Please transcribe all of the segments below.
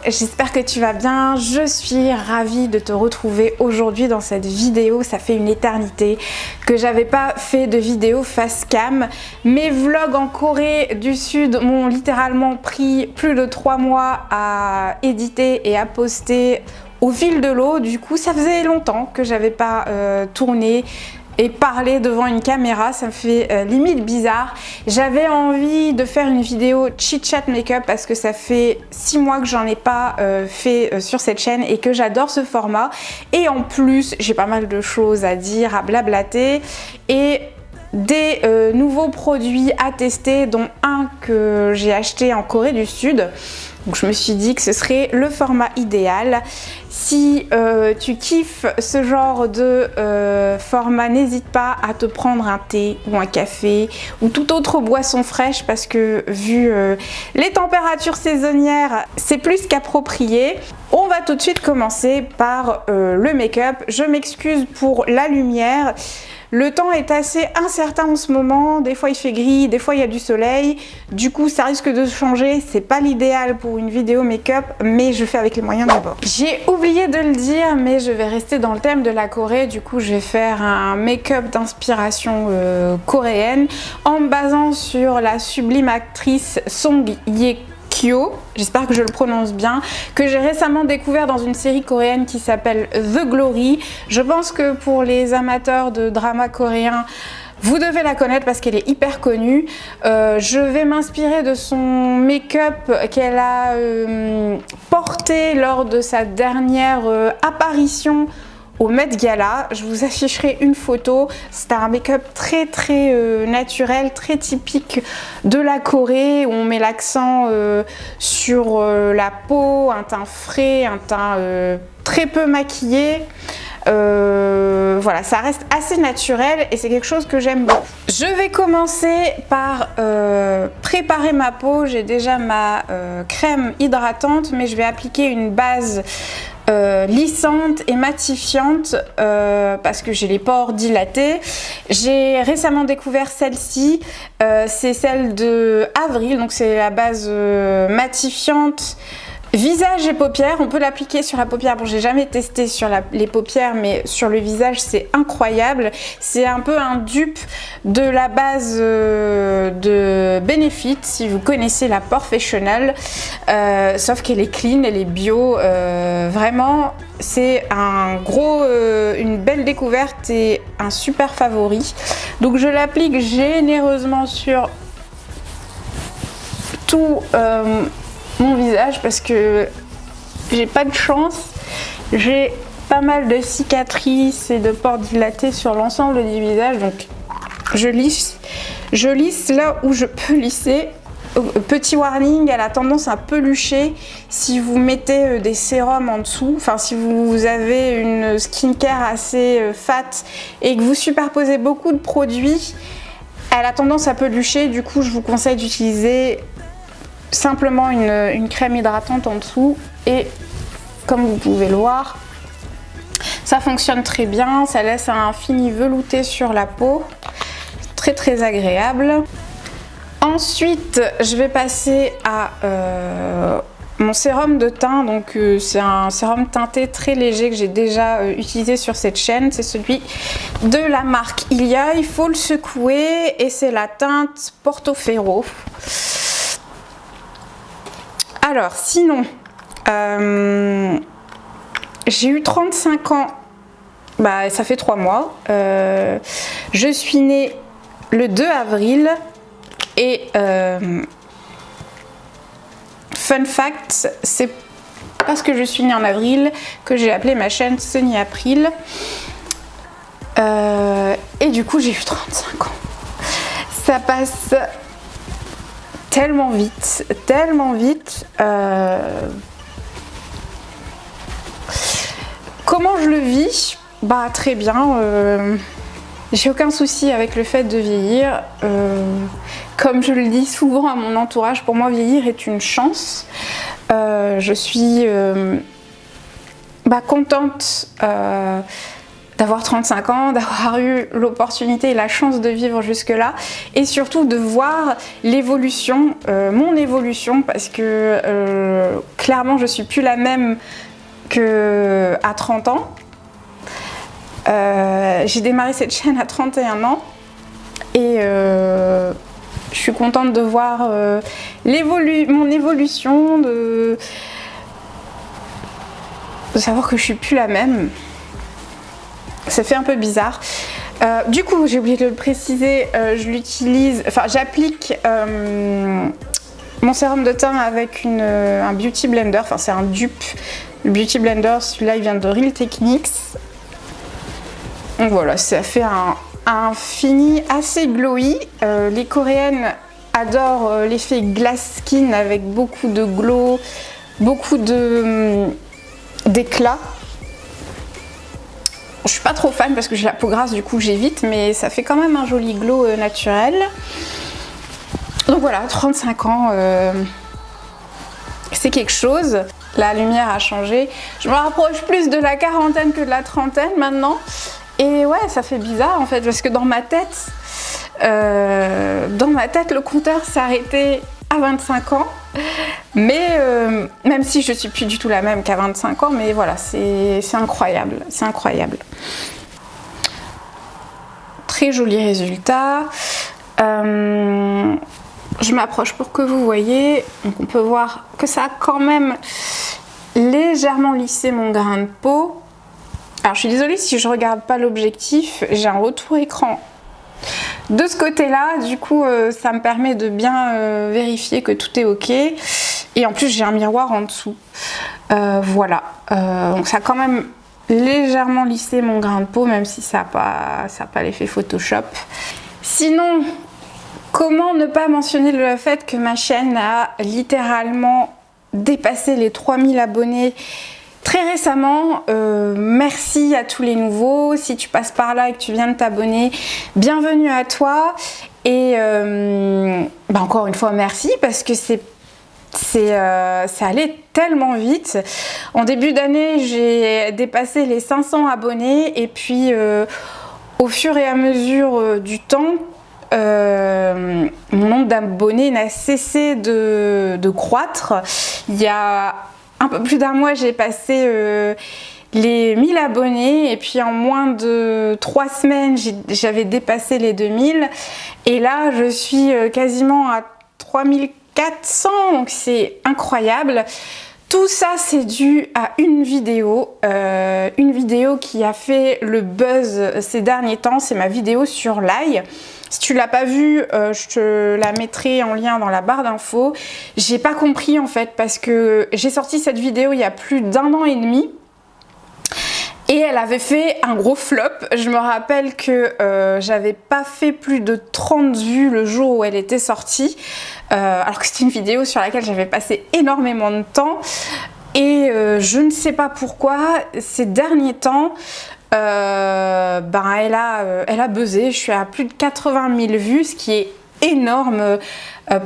j'espère que tu vas bien. Je suis ravie de te retrouver aujourd'hui dans cette vidéo. Ça fait une éternité que j'avais pas fait de vidéo face cam. Mes vlogs en Corée du Sud m'ont littéralement pris plus de 3 mois à éditer et à poster au fil de l'eau. Du coup, ça faisait longtemps que j'avais pas tourné et parler devant une caméra, ça me fait limite bizarre. J'avais envie de faire une vidéo chit chat make-up parce que ça fait 6 mois que j'en ai pas fait sur cette chaîne et que j'adore ce format. Et en plus, j'ai pas mal de choses à dire, à blablater et des nouveaux produits à tester, dont un que j'ai acheté en Corée du Sud. Donc je me suis dit que ce serait le format idéal. Si tu kiffes ce genre de format, n'hésite pas à te prendre un thé ou un café ou toute autre boisson fraîche parce que vu les températures saisonnières, c'est plus qu'approprié. On va tout de suite commencer par le make-up. Je m'excuse pour la lumière. Le temps est assez incertain en ce moment, des fois il fait gris, des fois il y a du soleil, du coup ça risque de changer, c'est pas l'idéal pour une vidéo make-up, mais je fais avec les moyens d'abord. J'ai oublié de le dire, mais je vais rester dans le thème de la Corée, du coup je vais faire un make-up d'inspiration coréenne en me basant sur la sublime actrice Song Ye-kyo, j'espère que je le prononce bien, que j'ai récemment découvert dans une série coréenne qui s'appelle The Glory. Je pense que pour les amateurs de drama coréen, vous devez la connaître parce qu'elle est hyper connue. Je vais m'inspirer de son make-up qu'elle a porté lors de sa dernière apparition au Met Gala. Je vous afficherai une photo. C'est un make-up très naturel, très typique de la Corée où on met l'accent sur la peau, un teint frais, un teint très peu maquillé. Voilà, ça reste assez naturel et c'est quelque chose que j'aime beaucoup. Je vais commencer par préparer ma peau. J'ai déjà ma crème hydratante, mais je vais appliquer une base lissante et matifiante parce que j'ai les pores dilatés. J'ai récemment découvert celle-ci, c'est celle de Avril, donc c'est la base matifiante visage et paupières. On peut l'appliquer sur la paupière. Bon, j'ai jamais testé sur les paupières, mais sur le visage, c'est incroyable. C'est un peu un dupe de la base de Benefit, si vous connaissez la Porefessional. Sauf qu'elle est clean, elle est bio. Vraiment, c'est une belle découverte et un super favori. Donc, je l'applique généreusement sur tout mon visage parce que j'ai pas de chance, j'ai pas mal de cicatrices et de pores dilatés sur l'ensemble du visage, donc je lisse là où je peux lisser. Petit warning, elle a tendance à pelucher si vous mettez des sérums en dessous, enfin si vous avez une skincare assez fat et que vous superposez beaucoup de produits, elle a tendance à pelucher. Du coup je vous conseille d'utiliser simplement une crème hydratante en dessous et comme vous pouvez le voir, ça fonctionne très bien, ça laisse un fini velouté sur la peau, très agréable. Ensuite je vais passer à mon sérum de teint, donc c'est un sérum teinté très léger que j'ai déjà utilisé sur cette chaîne, c'est celui de la marque Ilia, il faut le secouer et c'est la teinte Portofino. Alors sinon, j'ai eu 35 ans, bah ça fait 3 mois, je suis née le 2 avril et fun fact, c'est parce que je suis née en avril que j'ai appelé ma chaîne Sunny April et du coup j'ai eu 35 ans. Ça passe tellement vite. Comment je le vis? Bah très bien. J'ai aucun souci avec le fait de vieillir. Comme je le dis souvent à mon entourage, pour moi vieillir est une chance. Je suis contente d'avoir 35 ans, d'avoir eu l'opportunité et la chance de vivre jusque-là et surtout de voir l'évolution, mon évolution, parce que clairement je suis plus la même qu'à 30 ans. J'ai démarré cette chaîne à 31 ans et je suis contente de voir mon évolution, de savoir que je suis plus la même. Ça fait un peu bizarre. Du coup, j'ai oublié de le préciser, j'applique mon sérum de teint avec un Beauty Blender, enfin c'est un dupe. Le Beauty Blender, celui-là il vient de Real Techniques. Donc voilà, ça fait un fini assez glowy. Les Coréennes adorent l'effet glass skin avec beaucoup de glow, beaucoup d'éclat. Je suis pas trop fan parce que j'ai la peau grasse, du coup j'évite, mais ça fait quand même un joli glow naturel. Donc voilà, 35 ans, c'est quelque chose. La lumière a changé. Je me rapproche plus de la quarantaine que de la trentaine maintenant. Et ouais, ça fait bizarre en fait, parce que dans ma tête, le compteur s'est arrêté à 25 ans. Mais même si je suis plus du tout la même qu'à 25 ans, mais voilà, c'est incroyable, c'est incroyable. Très joli résultat. Je m'approche pour que vous voyez. Donc on peut voir que ça a quand même légèrement lissé mon grain de peau. Alors je suis désolée si je regarde pas l'objectif, j'ai un retour écran de ce côté-là, du coup ça me permet de bien vérifier que tout est ok. Et en plus j'ai un miroir en dessous. Voilà, donc ça a quand même légèrement lissé mon grain de peau, même si ça n'a pas l'effet Photoshop. Sinon, comment ne pas mentionner le fait que ma chaîne a littéralement dépassé les 3000 abonnés très récemment. Merci à tous les nouveaux. Si tu passes par là et que tu viens de t'abonner, bienvenue à toi. Et encore une fois, merci parce que ça allait tellement vite. En début d'année, j'ai dépassé les 500 abonnés et puis au fur et à mesure du temps, mon nombre d'abonnés n'a cessé de croître. Il y a un peu plus d'un mois, j'ai passé les 1000 abonnés et puis en moins de 3 semaines, j'avais dépassé les 2000 et là, je suis quasiment à 3400, donc c'est incroyable. Tout ça, c'est dû à une vidéo qui a fait le buzz ces derniers temps, c'est ma vidéo sur l'ail. Si tu l'as pas vue, je te la mettrai en lien dans la barre d'infos. J'ai pas compris en fait parce que j'ai sorti cette vidéo il y a plus d'1 an et demi. Et elle avait fait un gros flop. Je me rappelle que j'avais pas fait plus de 30 vues le jour où elle était sortie. Alors que c'était une vidéo sur laquelle j'avais passé énormément de temps. Et je ne sais pas pourquoi, ces derniers temps, elle a buzzé. Je suis à plus de 80 000 vues, ce qui est énorme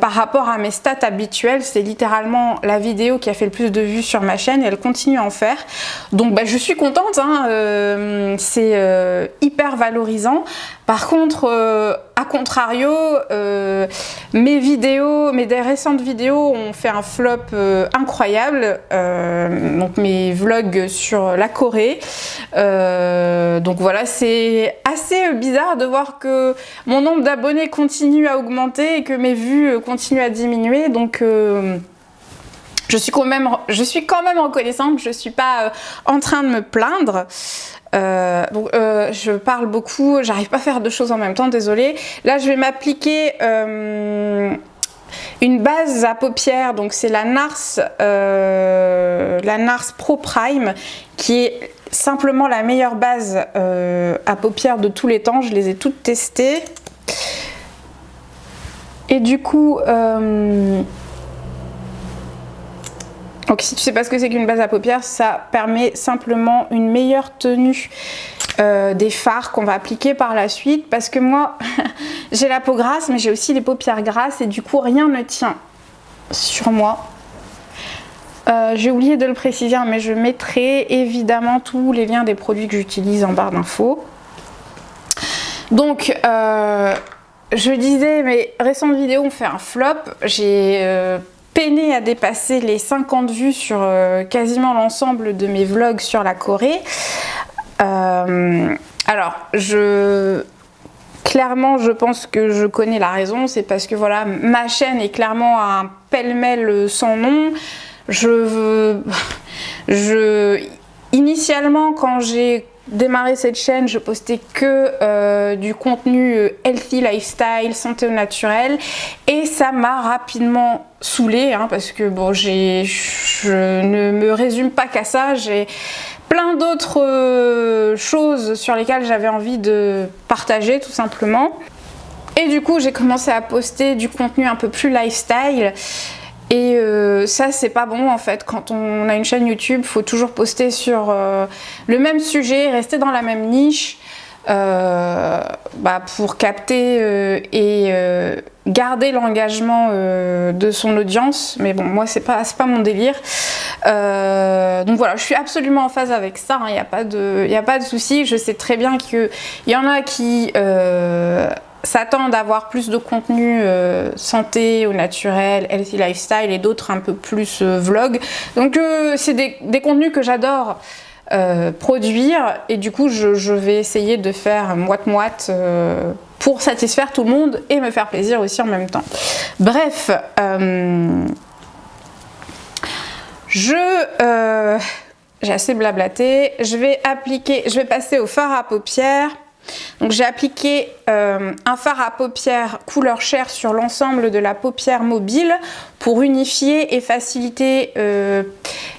par rapport à mes stats habituelles. C'est littéralement la vidéo qui a fait le plus de vues sur ma chaîne et elle continue à en faire. Donc je suis contente, hein, c'est hyper valorisant. Par contre, à contrario, mes récentes vidéos ont fait un flop incroyable. Donc mes vlogs sur la Corée. Donc voilà, c'est assez bizarre de voir que mon nombre d'abonnés continue à augmenter et que mes vues continuent à diminuer. Donc je suis quand même reconnaissante, je ne suis pas en train de me plaindre. Je parle beaucoup, j'arrive pas à faire deux choses en même temps, désolée. Là je vais m'appliquer une base à paupières, donc c'est la NARS Pro Prime, qui est simplement la meilleure base à paupières de tous les temps. Je les ai toutes testées et du coup donc si tu sais pas ce que c'est qu'une base à paupières, ça permet simplement une meilleure tenue des fards qu'on va appliquer par la suite, parce que moi j'ai la peau grasse mais j'ai aussi les paupières grasses et du coup rien ne tient sur moi. J'ai oublié de le préciser, mais je mettrai évidemment tous les liens des produits que j'utilise en barre d'infos. Donc je disais, mes récentes vidéos ont fait un flop. J'ai peiné à dépasser les 50 vues sur quasiment l'ensemble de mes vlogs sur la Corée. Alors, clairement, je pense que je connais la raison, c'est parce que voilà, ma chaîne est clairement un pêle-mêle sans nom. Initialement, quand j'ai démarré cette chaîne, je postais que du contenu healthy lifestyle, santé au naturel, et ça m'a rapidement saoulée, hein, parce que bon, je ne me résume pas qu'à ça, j'ai plein d'autres choses sur lesquelles j'avais envie de partager tout simplement. Et du coup, j'ai commencé à poster du contenu un peu plus lifestyle. Et ça, c'est pas bon en fait. Quand on a une chaîne YouTube, il faut toujours poster sur le même sujet, rester dans la même niche pour capter et garder l'engagement de son audience. Mais bon, moi, c'est pas mon délire. Donc voilà, je suis absolument en phase avec ça. Il n'y a pas de souci. Je sais très bien qu'il y en a qui s'attendent à avoir plus de contenu santé au naturel, healthy lifestyle, et d'autres un peu plus vlog. Donc c'est des contenus que j'adore produire, et du coup je vais essayer de faire moite-moite pour satisfaire tout le monde et me faire plaisir aussi en même temps. Bref, j'ai assez blablaté. Je vais passer au fard à paupières. Donc j'ai appliqué un fard à paupières couleur chair sur l'ensemble de la paupière mobile pour unifier et faciliter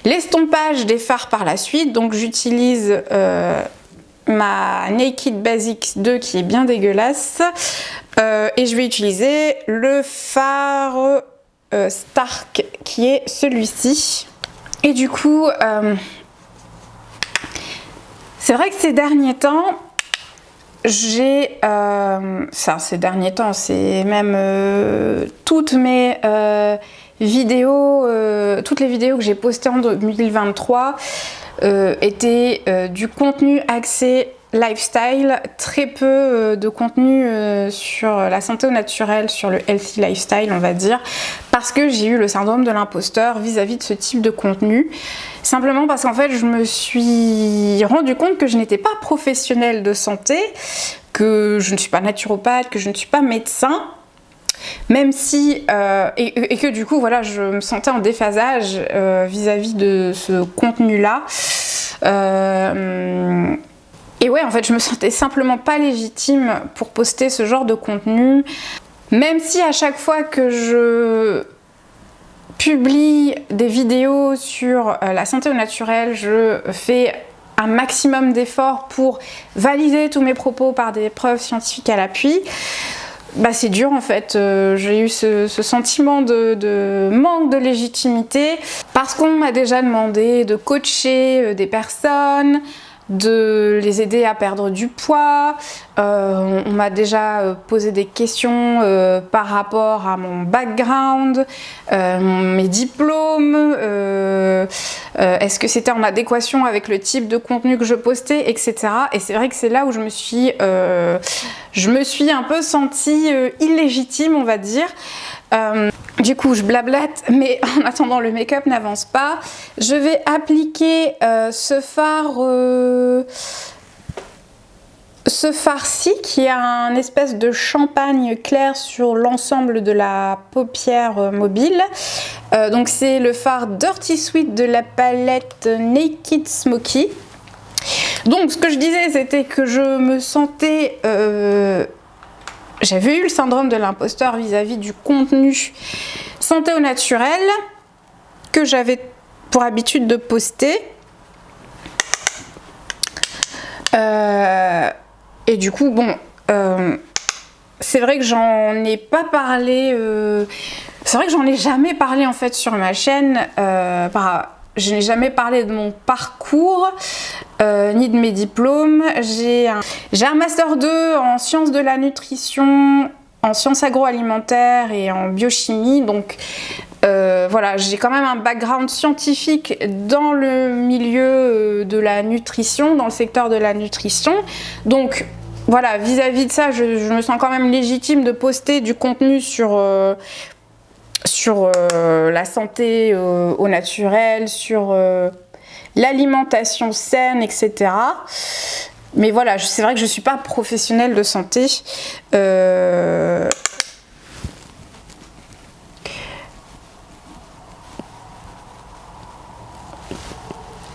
l'estompage des fards par la suite. Donc j'utilise ma Naked Basics 2 qui est bien dégueulasse, et je vais utiliser le fard Stark qui est celui-ci. Et du coup c'est vrai que ces derniers temps, c'est même toutes mes vidéos, toutes les vidéos que j'ai postées en 2023 étaient du contenu axé lifestyle, très peu de contenu sur la santé au naturel, sur le healthy lifestyle on va dire, parce que j'ai eu le syndrome de l'imposteur vis-à-vis de ce type de contenu, simplement parce qu'en fait je me suis rendu compte que je n'étais pas professionnelle de santé, que je ne suis pas naturopathe, que je ne suis pas médecin, même si et que du coup voilà, je me sentais en déphasage vis-à-vis de ce contenu là. Et ouais, en fait, je me sentais simplement pas légitime pour poster ce genre de contenu. Même si à chaque fois que je publie des vidéos sur la santé au naturel, je fais un maximum d'efforts pour valider tous mes propos par des preuves scientifiques à l'appui, c'est dur en fait. J'ai eu ce sentiment de manque de légitimité parce qu'on m'a déjà demandé de coacher des personnes, de les aider à perdre du poids. On m'a déjà posé des questions par rapport à mon background, mes diplômes, est-ce que c'était en adéquation avec le type de contenu que je postais, etc. Et c'est vrai que c'est là où je me suis un peu sentie illégitime, on va dire. Du coup je blablate, mais en attendant le make-up n'avance pas. Je vais appliquer ce fard-ci qui a un espèce de champagne clair sur l'ensemble de la paupière mobile. Donc c'est le fard Dirty Sweet de la palette Naked Smoky. Donc ce que je disais, c'était que je me sentais... J'avais eu le syndrome de l'imposteur vis-à-vis du contenu santé au naturel que j'avais pour habitude de poster. Et du coup, bon, c'est vrai que j'en ai pas parlé, c'est vrai que j'en ai jamais parlé en fait sur ma chaîne. Je n'ai jamais parlé de mon parcours, ni de mes diplômes. J'ai un master 2 en sciences de la nutrition, en sciences agroalimentaires et en biochimie. Donc voilà, j'ai quand même un background scientifique dans le milieu de la nutrition, dans le secteur de la nutrition. Donc voilà, vis-à-vis de ça, je me sens quand même légitime de poster du contenu sur sur la santé au naturel, sur l'alimentation saine, etc. Mais voilà, c'est vrai que je ne suis pas professionnelle de santé.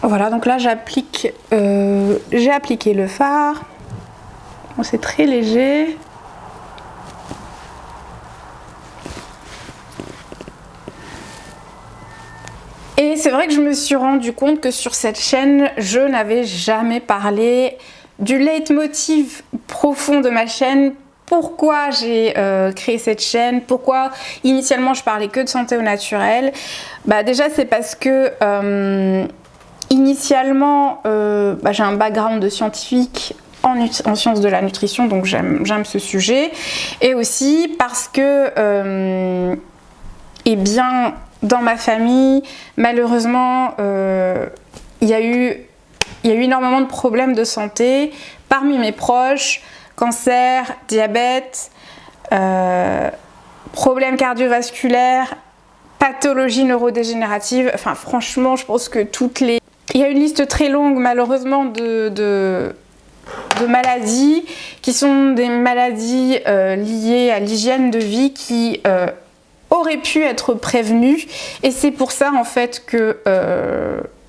Voilà, donc là j'ai appliqué le fard. Bon, c'est très léger. Et c'est vrai que je me suis rendu compte que sur cette chaîne, je n'avais jamais parlé du leitmotiv profond de ma chaîne. Pourquoi j'ai créé cette chaîne, pourquoi initialement je parlais que de santé au naturel. Bah déjà c'est parce que initialement j'ai un background de scientifique en sciences de la nutrition, donc j'aime ce sujet. Et aussi parce que eh bien dans ma famille, malheureusement, il y a eu énormément de problèmes de santé parmi mes proches, cancer, diabète, problèmes cardiovasculaires, pathologies neurodégénératives. Enfin, franchement, je pense que il y a une liste très longue, malheureusement, de maladies qui sont des maladies liées à l'hygiène de vie qui aurait pu être prévenue, et c'est pour ça en fait que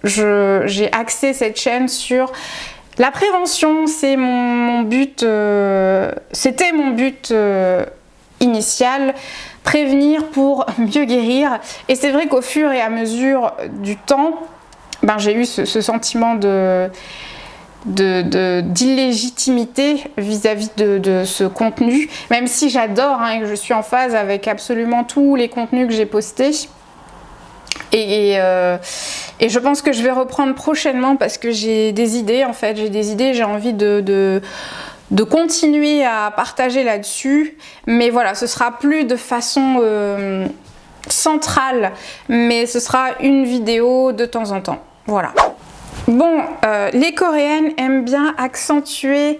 j'ai axé cette chaîne sur la prévention. C'est mon but, c'était mon but initial, prévenir pour mieux guérir. Et c'est vrai qu'au fur et à mesure du temps, j'ai eu ce sentiment d'illégitimité vis-à-vis de ce contenu, même si j'adore et que je suis en phase avec absolument tous les contenus que j'ai postés. Et je pense que je vais reprendre prochainement parce que j'ai des idées, en fait, j'ai envie de continuer à partager là-dessus, mais voilà, ce sera plus de façon centrale, mais ce sera une vidéo de temps en temps, voilà. Bon, les Coréennes aiment bien accentuer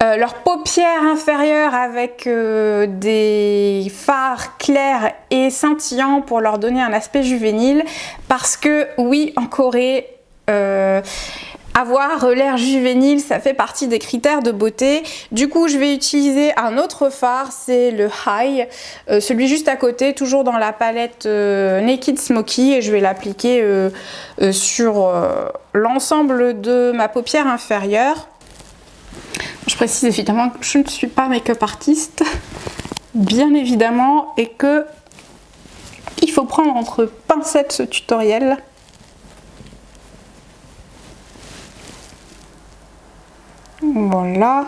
leurs paupières inférieures avec des fards clairs et scintillants pour leur donner un aspect juvénile, parce que oui, en Corée, avoir l'air juvénile, ça fait partie des critères de beauté. Du coup, je vais utiliser un autre fard, c'est le High, celui juste à côté, toujours dans la palette Naked Smoky, et je vais l'appliquer sur l'ensemble de ma paupière inférieure. Je précise évidemment que je ne suis pas make-up artiste, bien évidemment, et que il faut prendre entre pincettes ce tutoriel. Voilà.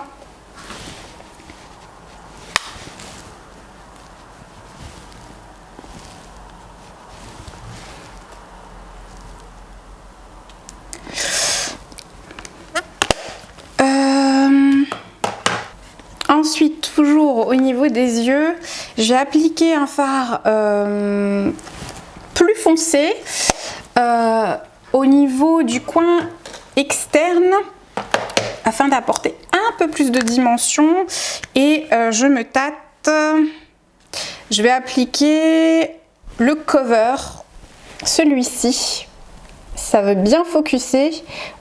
Ensuite, toujours au niveau des yeux, j'ai appliqué un fard plus foncé au niveau du coin externe, afin d'apporter un peu plus de dimension, et je me tâte. Je vais appliquer le cover, celui-ci, ça veut bien focuser,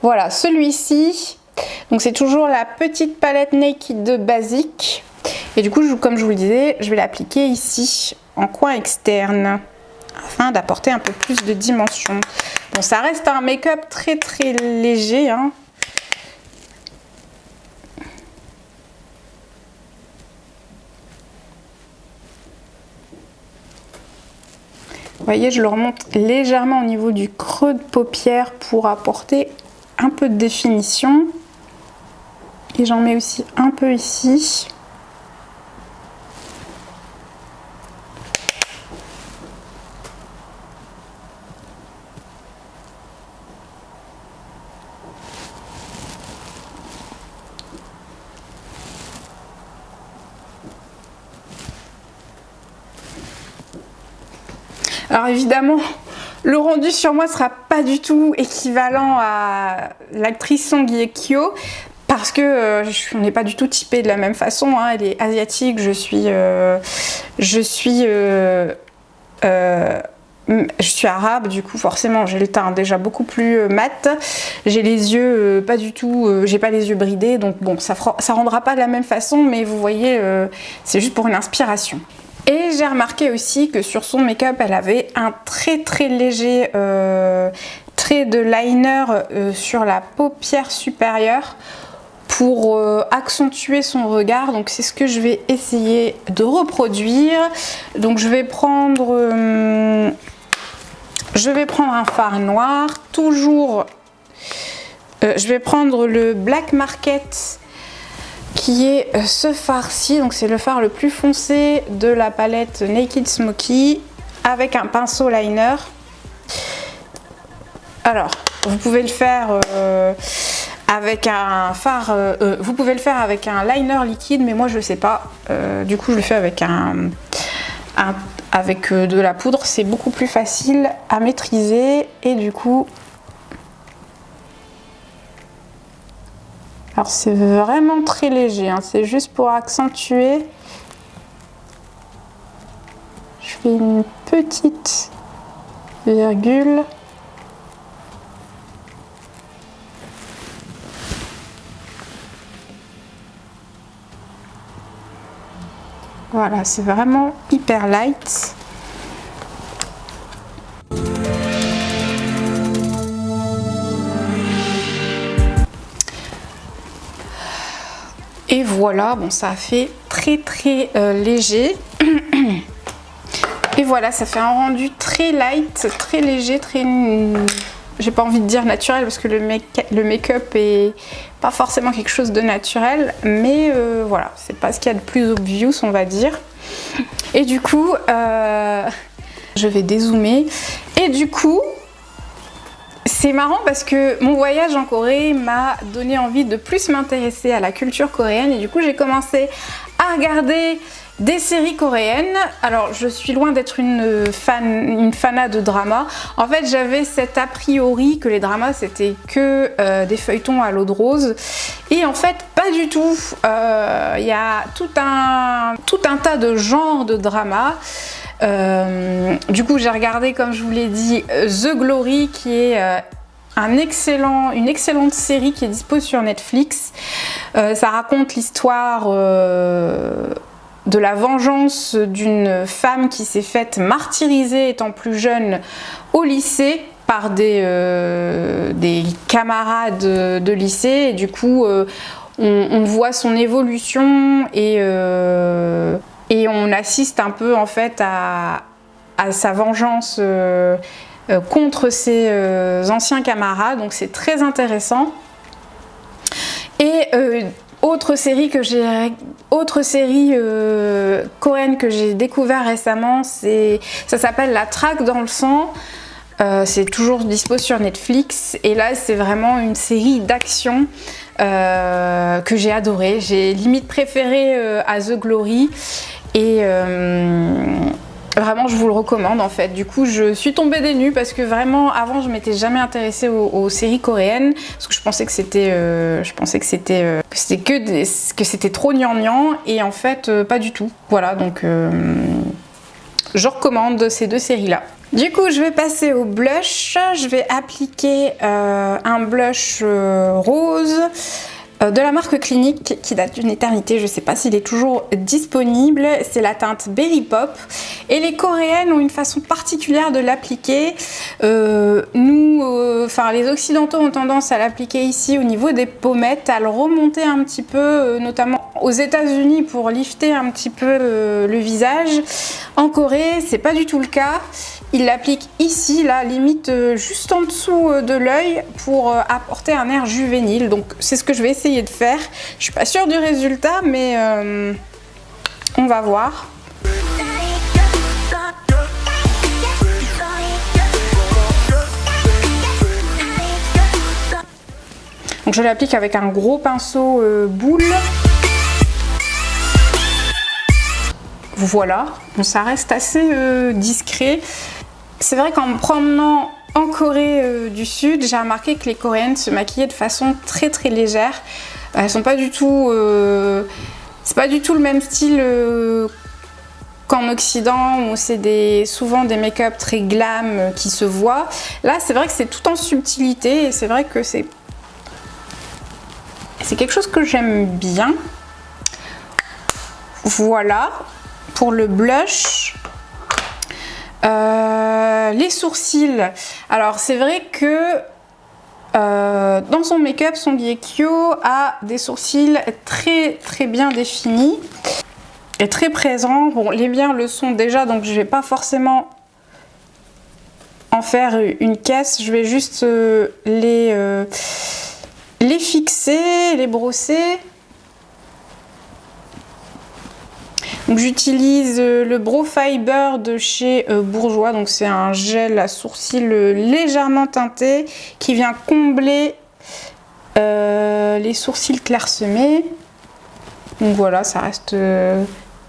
voilà, celui-ci. Donc c'est toujours la petite palette Naked de basique, et du coup comme je vous le disais, je vais l'appliquer ici en coin externe afin d'apporter un peu plus de dimension. Bon, ça reste un make-up très très léger, hein. Vous voyez, je le remonte légèrement au niveau du creux de paupière pour apporter un peu de définition. Et j'en mets aussi un peu ici. Alors évidemment, le rendu sur moi sera pas du tout équivalent à l'actrice Song Ye-kyo, parce que on n'est pas du tout typé de la même façon, hein. Elle est asiatique, je suis je suis arabe, du coup forcément j'ai le teint déjà beaucoup plus mat, j'ai les yeux pas du tout, j'ai pas les yeux bridés, donc bon ça rendra pas de la même façon, mais vous voyez c'est juste pour une inspiration. Et j'ai remarqué aussi que sur son make-up elle avait un très léger trait de liner sur la paupière supérieure pour accentuer son regard, donc c'est ce que je vais essayer de reproduire. Donc je vais prendre un fard noir, toujours je vais prendre le Black Market qui est ce fard-ci, donc c'est le fard le plus foncé de la palette Naked Smoky avec un pinceau liner. Alors vous pouvez le faire avec un fard, vous pouvez le faire avec un liner liquide, mais moi je sais pas, du coup je le fais avec avec de la poudre, c'est beaucoup plus facile à maîtriser. Et du coup, alors c'est vraiment très léger, hein, c'est juste pour accentuer. Je fais une petite virgule. Voilà, c'est vraiment hyper light. Et voilà, bon ça a fait très léger. Et voilà, ça fait un rendu très light, très léger, très... J'ai pas envie de dire naturel parce que le make-up est pas forcément quelque chose de naturel, mais voilà, c'est pas ce qu'il y a de plus obvious, on va dire. Et du coup, je vais dézoomer. Et du coup, c'est marrant parce que mon voyage en Corée m'a donné envie de plus m'intéresser à la culture coréenne. Et du coup, j'ai commencé à regarder des séries coréennes. Alors je suis loin d'être une fanat de drama. En fait j'avais cet a priori que les dramas c'était que des feuilletons à l'eau de rose, et en fait pas du tout. Il y a tout un tas de genres de dramas. Du coup j'ai regardé, comme je vous l'ai dit, The Glory, qui est une excellente série qui est dispo sur Netflix. Ça raconte l'histoire de la vengeance d'une femme qui s'est faite martyriser étant plus jeune au lycée par des camarades de lycée, et du coup on voit son évolution et on assiste un peu en fait à sa vengeance contre ses anciens camarades, donc c'est très intéressant. Et autre série coréenne que j'ai découvert récemment, ça s'appelle La Traque dans le sang. C'est toujours dispo sur Netflix, et là c'est vraiment une série d'action que j'ai adorée. J'ai limite préféré à The Glory, et vraiment je vous le recommande en fait. Du coup je suis tombée des nues parce que vraiment avant je m'étais jamais intéressée aux séries coréennes parce que je pensais que c'était trop gnangnan, et en fait pas du tout. Voilà, donc je recommande ces deux séries là. Du coup je vais passer au blush. Je vais appliquer un blush rose de la marque Clinique qui date d'une éternité, je sais pas s'il est toujours disponible. C'est la teinte Berry Pop, et les coréennes ont une façon particulière de l'appliquer. Les occidentaux ont tendance à l'appliquer ici au niveau des pommettes, à le remonter un petit peu, notamment aux États-Unis pour lifter un petit peu le visage. En Corée c'est pas du tout le cas. Il l'applique ici, là, limite juste en dessous de l'œil pour apporter un air juvénile. Donc c'est ce que je vais essayer de faire. Je suis pas sûre du résultat, mais on va voir. Donc je l'applique avec un gros pinceau boule. Voilà, bon, ça reste assez discret. C'est vrai qu'en me promenant en Corée du Sud, j'ai remarqué que les Coréennes se maquillaient de façon très légère. Elles sont pas du tout... c'est pas du tout le même style qu'en Occident où c'est souvent des make-up très glam qui se voient. Là c'est vrai que c'est tout en subtilité et c'est vrai que c'est quelque chose que j'aime bien. Voilà pour le blush. Les sourcils, alors c'est vrai que dans son make-up, Song Ye Kyo a des sourcils très bien définis et très présents. Bon, les miens le sont déjà, donc je vais pas forcément en faire une caisse, je vais juste les fixer, les brosser. Donc j'utilise le Brow Fiber de chez Bourjois, donc c'est un gel à sourcils légèrement teinté qui vient combler les sourcils clairsemés. Donc voilà, ça reste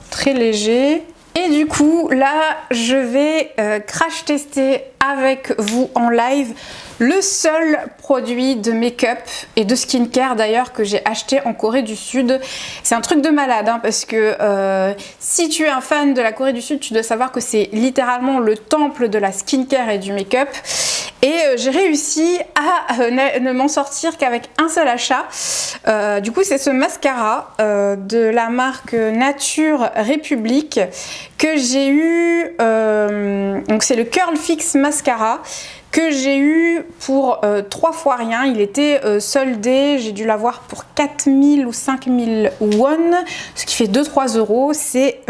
très léger. Et du coup là je vais crash tester avec vous en live le seul produit de make-up et de skincare d'ailleurs que j'ai acheté en Corée du Sud. C'est un truc de malade hein, parce que si tu es un fan de la Corée du Sud, tu dois savoir que c'est littéralement le temple de la skincare et du make-up. Et j'ai réussi à ne m'en sortir qu'avec un seul achat. Du coup c'est ce mascara de la marque Nature République que j'ai eu, donc c'est le Curl Fix Mascara que j'ai eu pour 3 fois rien. Il était soldé, j'ai dû l'avoir pour 4000 ou 5000 won, ce qui fait 2-3 euros. C'est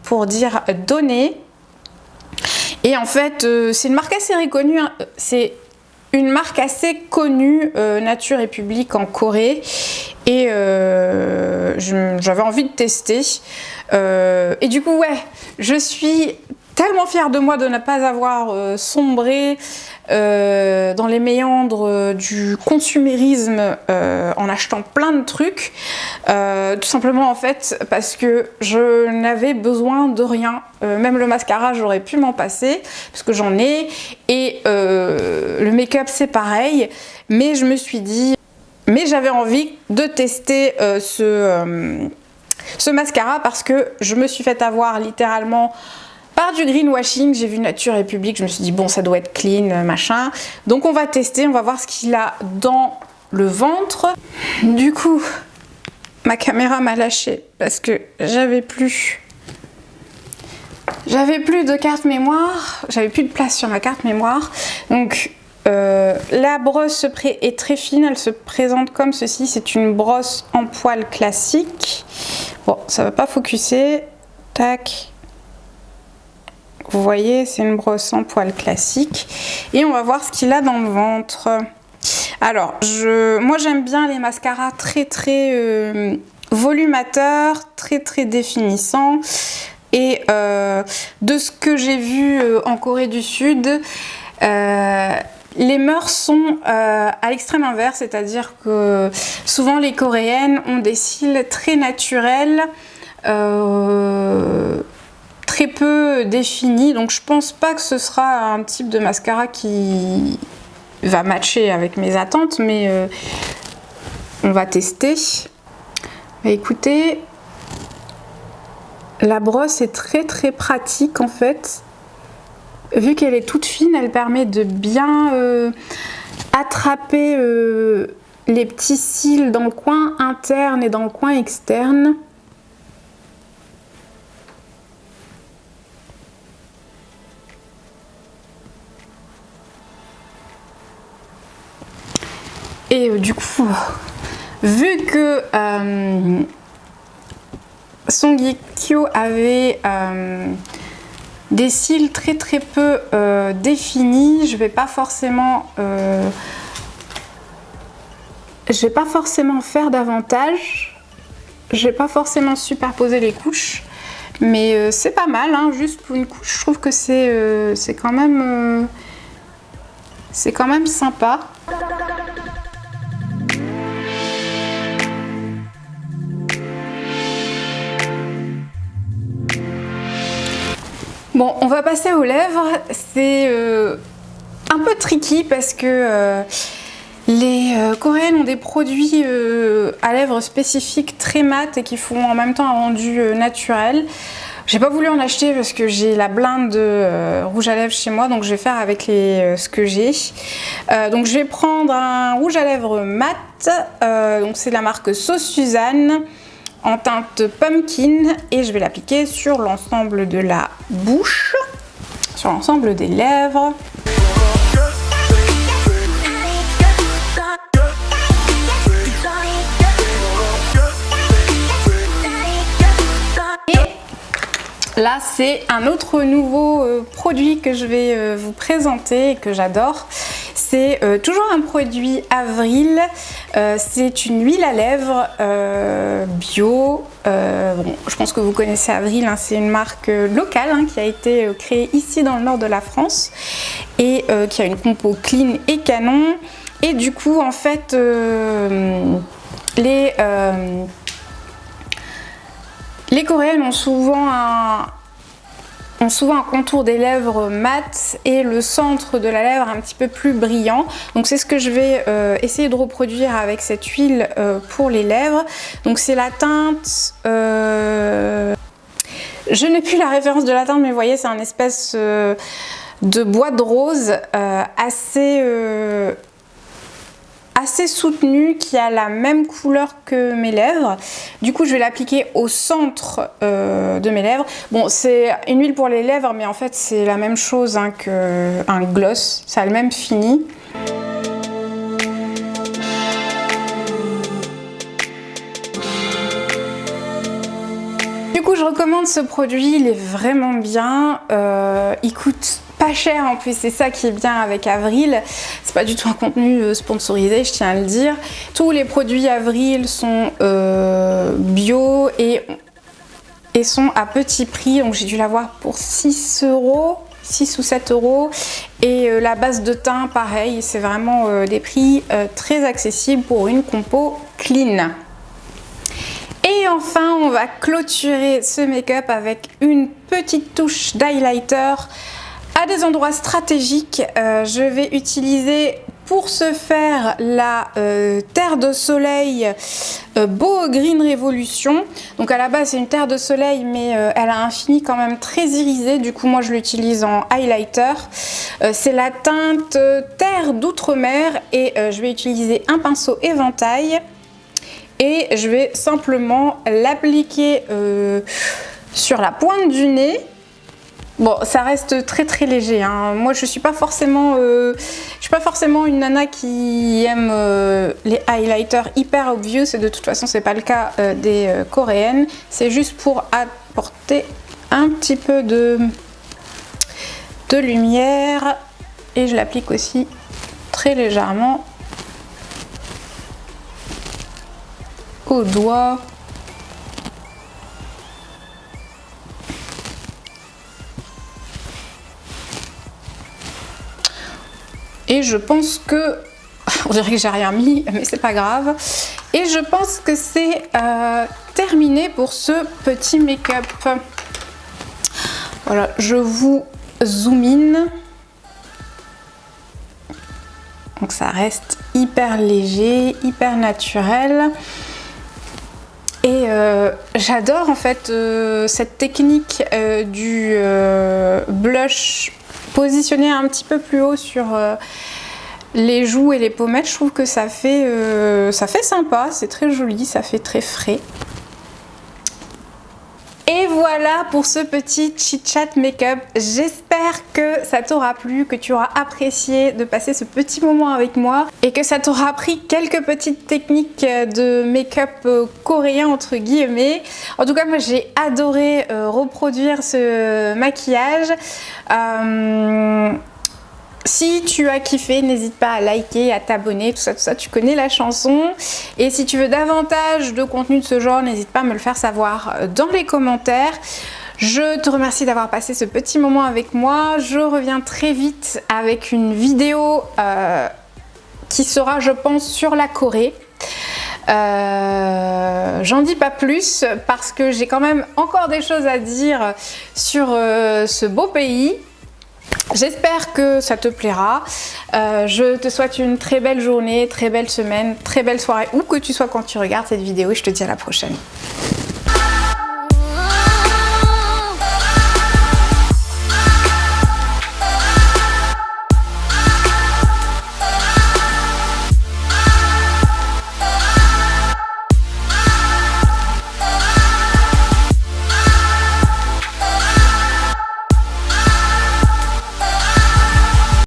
pour dire donné. Et en fait c'est une marque assez reconnue, hein. C'est une marque assez connue, Nature République en Corée, et j'avais envie de tester. Et du coup ouais, je suis tellement fière de moi de ne pas avoir sombré dans les méandres du consumérisme en achetant plein de trucs, tout simplement en fait parce que je n'avais besoin de rien. Même le mascara j'aurais pu m'en passer parce que j'en ai, et le make-up c'est pareil, mais je me suis dit, mais j'avais envie de tester ce mascara parce que je me suis fait avoir littéralement par du greenwashing. J'ai vu Nature République, je me suis dit bon ça doit être clean machin, donc on va tester, on va voir ce qu'il a dans le ventre. Du coup ma caméra m'a lâché parce que j'avais plus de carte mémoire, j'avais plus de place sur ma carte mémoire. Donc la brosse est très fine, elle se présente comme ceci, c'est une brosse en poil classique. Bon ça va pas focuser, tac. Vous voyez, c'est une brosse en poil classique. Et on va voir ce qu'il a dans le ventre. Alors, moi j'aime bien les mascaras très volumateurs, très définissants. Et de ce que j'ai vu en Corée du Sud, les mœurs sont à l'extrême inverse, c'est-à-dire que souvent les Coréennes ont des cils très naturels, très peu défini, donc je pense pas que ce sera un type de mascara qui va matcher avec mes attentes, mais on va tester. Bah, écoutez, la brosse est très pratique en fait, vu qu'elle est toute fine, elle permet de bien attraper les petits cils dans le coin interne et dans le coin externe. Et du coup, vu que Song Ye Kyo avait des cils très peu définis, je vais pas forcément faire davantage, je vais pas forcément superposer les couches, mais c'est pas mal, hein, juste pour une couche, je trouve que c'est quand même sympa. Bon, on va passer aux lèvres. C'est un peu tricky parce que les Coréennes ont des produits à lèvres spécifiques très mat et qui font en même temps un rendu naturel. J'ai pas voulu en acheter parce que j'ai la blinde de rouge à lèvres chez moi, donc je vais faire avec ce que j'ai. Donc je vais prendre un rouge à lèvres mat, donc c'est la marque Sauce Suzanne en teinte pumpkin, et je vais l'appliquer sur l'ensemble de la bouche, sur l'ensemble des lèvres. Là, c'est un autre nouveau produit que je vais vous présenter et que j'adore. C'est toujours un produit Avril. C'est une huile à lèvres bio. Bon, je pense que vous connaissez Avril, hein, c'est une marque locale hein, qui a été créée ici dans le nord de la France et qui a une compo clean et canon. Et du coup, en fait, les Coréennes ont souvent un contour des lèvres mat et le centre de la lèvre un petit peu plus brillant. Donc c'est ce que je vais essayer de reproduire avec cette huile pour les lèvres. Donc c'est la teinte... Je n'ai plus la référence de la teinte, mais vous voyez, c'est un espèce de bois de rose assez soutenu, qui a la même couleur que mes lèvres. Du coup je vais l'appliquer au centre de mes lèvres. Bon, c'est une huile pour les lèvres, mais en fait c'est la même chose hein, qu'un gloss, ça a le même fini. Du coup je recommande ce produit, il est vraiment bien, il coûte pas cher en plus, c'est ça qui est bien avec Avril. C'est pas du tout un contenu sponsorisé, je tiens à le dire. Tous les produits Avril sont bio et sont à petit prix, donc j'ai dû l'avoir pour 6 €, 6 ou 7 €. Et la base de teint, pareil, c'est vraiment des prix très accessibles pour une compo clean. Et enfin, on va clôturer ce make-up avec une petite touche d'highlighter à des endroits stratégiques. Je vais utiliser pour ce faire la terre de soleil Beau Green Revolution. Donc à la base c'est une terre de soleil, mais elle a un fini quand même très irisé. Du coup moi je l'utilise en highlighter. C'est la teinte terre d'outre-mer et je vais utiliser un pinceau éventail. Et je vais simplement l'appliquer sur la pointe du nez. Bon, ça reste très très léger, hein. Moi je suis pas forcément une nana qui aime les highlighters hyper obvious, et de toute façon c'est pas le cas des coréennes. C'est juste pour apporter un petit peu de lumière, et je l'applique aussi très légèrement au doigt. Et je pense que... On dirait que j'ai rien mis, mais c'est pas grave. Et je pense que c'est terminé pour ce petit make-up. Voilà, je vous zoom in. Donc ça reste hyper léger, hyper naturel. Et j'adore en fait cette technique du blush positionné un petit peu plus haut sur les joues et les pommettes. Je trouve que ça fait sympa, c'est très joli, ça fait très frais. Et voilà pour ce petit chit-chat make-up. J'espère que ça t'aura plu, que tu auras apprécié de passer ce petit moment avec moi et que ça t'aura appris quelques petites techniques de make-up coréen entre guillemets. En tout cas, moi j'ai adoré reproduire ce maquillage. Si tu as kiffé, n'hésite pas à liker, à t'abonner, tout ça, tu connais la chanson. Et si tu veux davantage de contenu de ce genre, n'hésite pas à me le faire savoir dans les commentaires. Je te remercie d'avoir passé ce petit moment avec moi. Je reviens très vite avec une vidéo qui sera, je pense, sur la Corée. J'en dis pas plus parce que j'ai quand même encore des choses à dire sur ce beau pays. J'espère que ça te plaira. Je te souhaite une très belle journée, très belle semaine, très belle soirée, où que tu sois quand tu regardes cette vidéo. Je te dis à la prochaine.